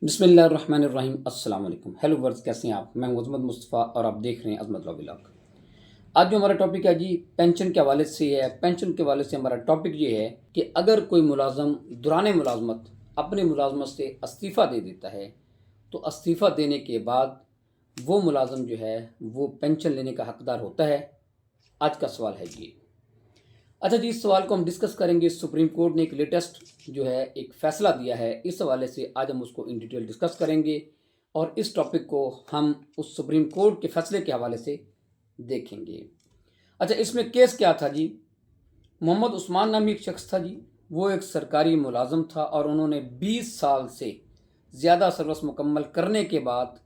बिस्मिल्लाहिर्रहमानिर्रहीम। अस्सलाम वालेकुम। हेलो वर्ड्स, कैसे हैं आप? मैं हूं अज़मत मुस्तफ़ा और आप देख रहे हैं अज़मत लॉ व्लॉग। आज जो हमारा टॉपिक है जी, पेंशन के हवाले से है। पेंशन के हवाले से हमारा टॉपिक ये है कि अगर कोई मुलाज़म दौरान मुलाजमत अपनी मुलाजमत से इस्तीफ़ा दे देता है तो इस्तीफ़ा देने के बाद वो मुलाज़म जो है वो पेंशन लेने का हकदार होता है। आज का सवाल है ये। अच्छा जी, इस सवाल को हम डिस्कस करेंगे। सुप्रीम कोर्ट ने एक लेटेस्ट जो है एक फ़ैसला दिया है, इस हवाले से आज हम उसको इन डिटेल डिस्कस करेंगे और इस टॉपिक को हम उस सुप्रीम कोर्ट के फ़ैसले के हवाले से देखेंगे। अच्छा, इसमें केस क्या था जी? मोहम्मद उस्मान नामी एक शख्स था जी। वो एक सरकारी मुलाजम था और उन्होंने 20 साल से ज़्यादा सर्विस मुकम्मल करने के बाद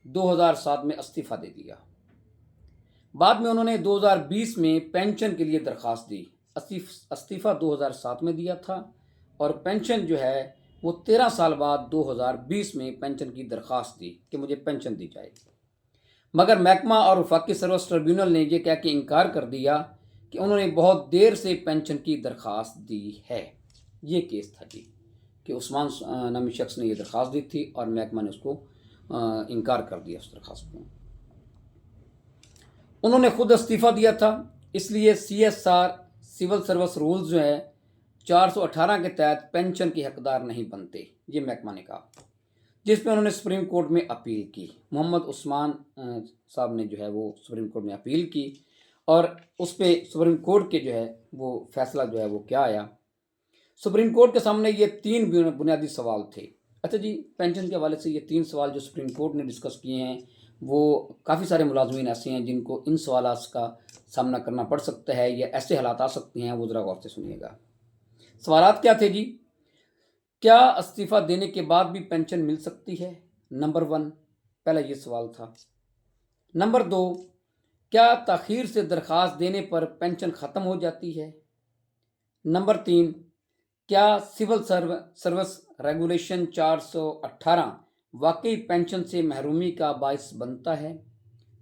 2007 में इस्तीफ़ा दे दिया। बाद में उन्होंने 2020 में पेंशन के लिए दरख्वास्त दी। इस्तीफ़ा 2007 में दिया था और पेंशन जो है वो 13 साल बाद 2020 में पेंशन की दरख्वास्त दी कि मुझे पेंशन दी जाए। मगर महकमा और वफाकी सर्विस ट्रिब्यूनल ने ये कह के इनकार कर दिया कि उन्होंने बहुत देर से पेंशन की दरख्वास्त दी है। ये केस था जी कि उस्मान नामी शख्स ने ये दरख्वास्त दी थी और महकमा ने उसको इनकार कर दिया उस दरख्वास्त को। उन्होंने खुद इस्तीफ़ा दिया था, इसलिए CSR सिविल सर्विस रूल्स जो है 418 के तहत पेंशन के हकदार नहीं बनते, ये महकमा ने कहा, जिस पे उन्होंने सुप्रीम कोर्ट में अपील की। मोहम्मद उस्मान साहब ने जो है वो सुप्रीम कोर्ट में अपील की और उस पर सुप्रीम कोर्ट के जो है वो फैसला जो है वो क्या आया। सुप्रीम कोर्ट के सामने ये 3 बुनियादी सवाल थे। अच्छा जी, पेंशन के हवाले से ये 3 सवाल जो सुप्रीम कोर्ट ने डिस्कस किए हैं, वो काफ़ी सारे मुलाजमीन ऐसे हैं जिनको इन सवालात का सामना करना पड़ सकता है या ऐसे हालात आ सकते हैं, वो ज़रा गौर से सुनिएगा। सवालात क्या थे जी? क्या इस्तीफ़ा देने के बाद भी पेंशन मिल सकती है? नंबर 1 पहला ये सवाल था। नंबर 2, क्या ताख़ीर से दरख्वास्त देने पर पेंशन ख़त्म हो जाती है? नंबर 3, क्या सिविल सर्विस रेगुलेशन 418 वाकई पेंशन से महरूमी का बायस बनता है?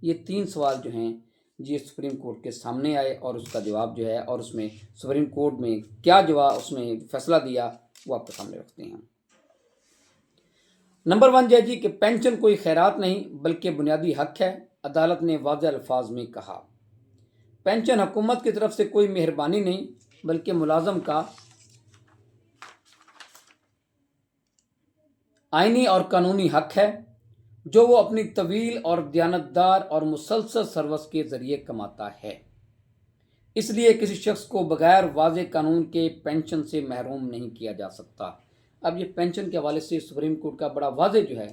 ये 3 सवाल जो हैं ये सुप्रीम कोर्ट के सामने आए और उसका जवाब जो है और उसमें सुप्रीम कोर्ट में क्या जवाब उसमें फैसला दिया वो आपके सामने रखते हैं। नंबर 1 जो है जी कि पेंशन कोई खैरात नहीं बल्कि बुनियादी हक है। अदालत ने वाज़ेह अल्फाज में कहा, पेंशन हुकूमत की तरफ से कोई मेहरबानी नहीं बल्कि मुलाजम का आइनी और कानूनी हक है जो वो अपनी तवील और दयानतदार और मुसलसल सर्विस के ज़रिए कमाता है। इसलिए किसी शख्स को बगैर वाज़े कानून के पेंशन से महरूम नहीं किया जा सकता। अब ये पेंशन के हवाले से सुप्रीम कोर्ट का बड़ा वाज़े जो है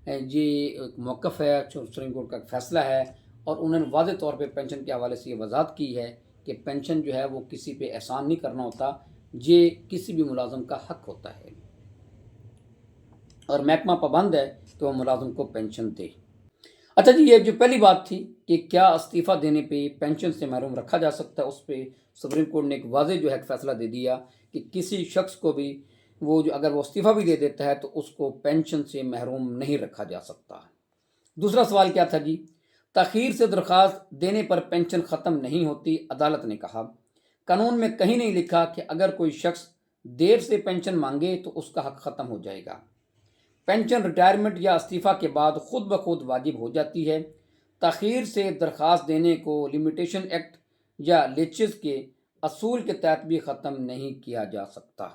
ये एक मौक़िफ़ है, सुप्रीम कोर्ट का फैसला है और उन्होंने वाज़े तौर पे पेंशन के हवाले से ये वज़ाहत की है कि पेंशन जो है वो किसी पे एहसान नहीं करना होता, ये किसी भी मुलाज़म का हक होता है और महकमा पाबंद है तो वह मुलाज़म को पेंशन दे। अच्छा जी, ये जो पहली बात थी कि क्या इस्तीफ़ा देने पे पेंशन से महरूम रखा जा सकता है, उस पर सुप्रीम कोर्ट ने एक वाज़ेह जो है फैसला दे दिया कि किसी शख्स को भी वो जो अगर वो इस्तीफ़ा भी दे देता है तो उसको पेंशन से महरूम नहीं रखा जा सकता। दूसरा सवाल क्या था जी? ताख़ीर से दरख्वास्त देने पर पेंशन ख़त्म नहीं होती। अदालत ने कहा, कानून में कहीं नहीं लिखा कि अगर कोई शख्स देर से पेंशन मांगे तो उसका हक ख़त्म हो जाएगा। पेंशन रिटायरमेंट या इस्तीफ़ा के बाद खुद ब खुद वाजिब हो जाती है। ताख़ीर से दरख्वास्त देने को लिमिटेशन एक्ट या लेचेस के असूल के तहत भी ख़त्म नहीं किया जा सकता।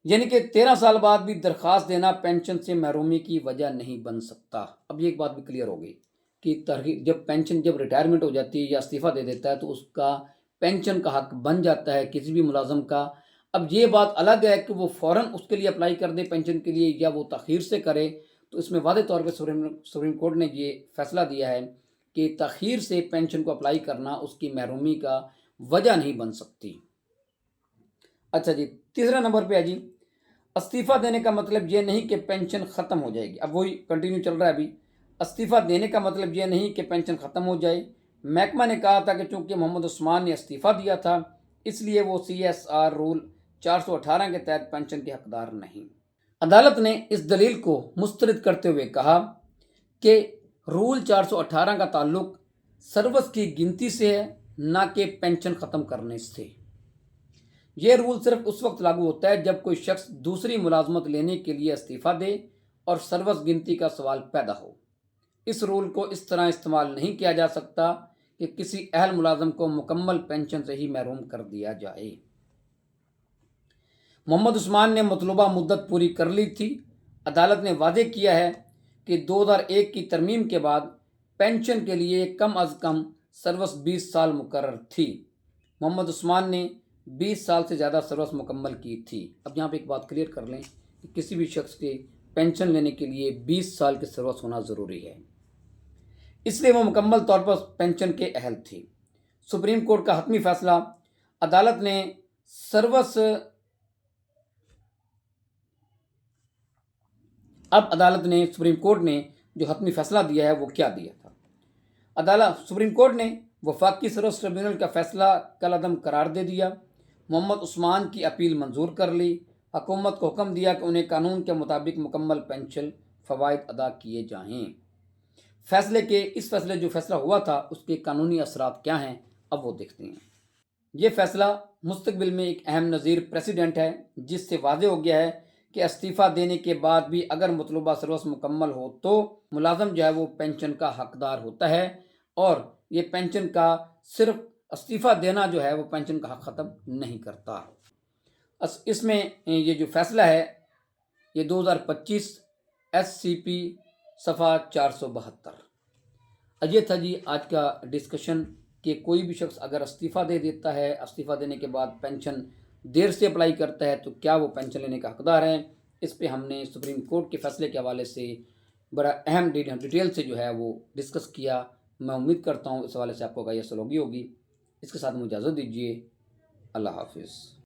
यानी कि 13 साल बाद भी दरख्वास्त देना पेंशन से महरूमी की वजह नहीं बन सकता। अब ये एक बात भी क्लियर हो गई कि जब पेंशन जब रिटायरमेंट हो जाती है या इस्तीफ़ा दे देता है तो उसका पेंशन का हक बन जाता है किसी भी मुलाजम का। अब ये बात अलग है कि वो फ़ौरन उसके लिए अप्लाई कर दे पेंशन के लिए या वो ताख़ीर से करे, तो इसमें वादे तौर पे सुप्रीम कोर्ट ने ये फैसला दिया है कि ताख़ीर से पेंशन को अप्लाई करना उसकी महरूमी का वजह नहीं बन सकती। अच्छा जी, तीसरा नंबर पे है जी, इस्तीफ़ा देने का मतलब ये नहीं कि पेंशन ख़त्म हो जाएगी। अब वही कंटिन्यू चल रहा है अभी। इस्तीफ़ा देने का मतलब ये नहीं कि पेंशन ख़त्म हो जाए। महकमा ने कहा था कि चूँकि मोहम्मद उस्मान ने इस्तीफ़ा दिया था इसलिए वो CSR रूल 418 के तहत पेंशन के हकदार नहीं। अदालत ने इस दलील को मुस्तरद करते हुए कहा कि रूल 418 का ताल्लुक सर्विस की गिनती से है, ना कि पेंशन ख़त्म करने से। یہ رول صرف اس وقت لاگو ہوتا ہے جب کوئی شخص دوسری ملازمت لینے کے لیے استعفیٰ دے اور سروس گنتی کا سوال پیدا ہو۔ اس رول کو اس طرح استعمال نہیں کیا جا سکتا کہ کسی اہل ملازم کو مکمل پینشن سے ہی محروم کر دیا جائے۔ محمد عثمان نے مطلوبہ مدت پوری کر لی تھی۔ عدالت نے واضح کیا ہے کہ 2001 کی ترمیم کے بعد پینشن کے لیے کم از کم سروس 20 سال مقرر تھی۔ محمد عثمان نے 20 سال سے زیادہ سروس مکمل کی تھی۔ اب یہاں پہ ایک بات کلیئر کر لیں کہ کسی بھی شخص کے پینشن لینے کے لیے 20 سال کی سروس ہونا ضروری ہے، اس لیے وہ مکمل طور پر پینشن کے اہل تھی۔ سپریم کورٹ کا حتمی فیصلہ۔ عدالت نے سروس اب عدالت نے سپریم کورٹ نے جو حتمی فیصلہ دیا ہے وہ کیا دیا تھا؟ سپریم کورٹ نے وفاقی سروس ٹریبیونل کا فیصلہ کالعدم قرار دے دیا۔ محمد عثمان کی اپیل منظور کر لی۔ حکومت کو حکم دیا کہ انہیں قانون کے مطابق مکمل پینشن فوائد ادا کیے جائیں۔ اس فیصلے جو فیصلہ ہوا تھا اس کے قانونی اثرات کیا ہیں، اب وہ دیکھتے ہیں۔ یہ فیصلہ مستقبل میں ایک اہم نظیر پریسیڈنٹ ہے، جس سے واضح ہو گیا ہے کہ استعفیٰ دینے کے بعد بھی اگر مطلوبہ سروس مکمل ہو تو ملازم جو ہے وہ پینشن کا حقدار ہوتا ہے، اور یہ پینشن کا صرف استعفیٰ دینا جو ہے وہ پینشن کا حق ختم نہیں کرتا۔ اس میں یہ جو فیصلہ ہے یہ 2025 SCP صفحہ 472۔ یہ تھا جی آج کا ڈسکشن کہ کوئی بھی شخص اگر استعفیٰ دے دیتا ہے، استعفیٰ دینے کے بعد پینشن دیر سے اپلائی کرتا ہے تو کیا وہ پینشن لینے کا حقدار ہے؟ اس پہ ہم نے سپریم کورٹ کے فیصلے کے حوالے سے بڑا اہم ڈیٹیل سے جو ہے وہ ڈسکس کیا۔ میں امید کرتا ہوں اس حوالے سے آپ کو آگاہی حاصل ہوگی۔ اس کے ساتھ مجھے اجازت دیجیے۔ اللہ حافظ۔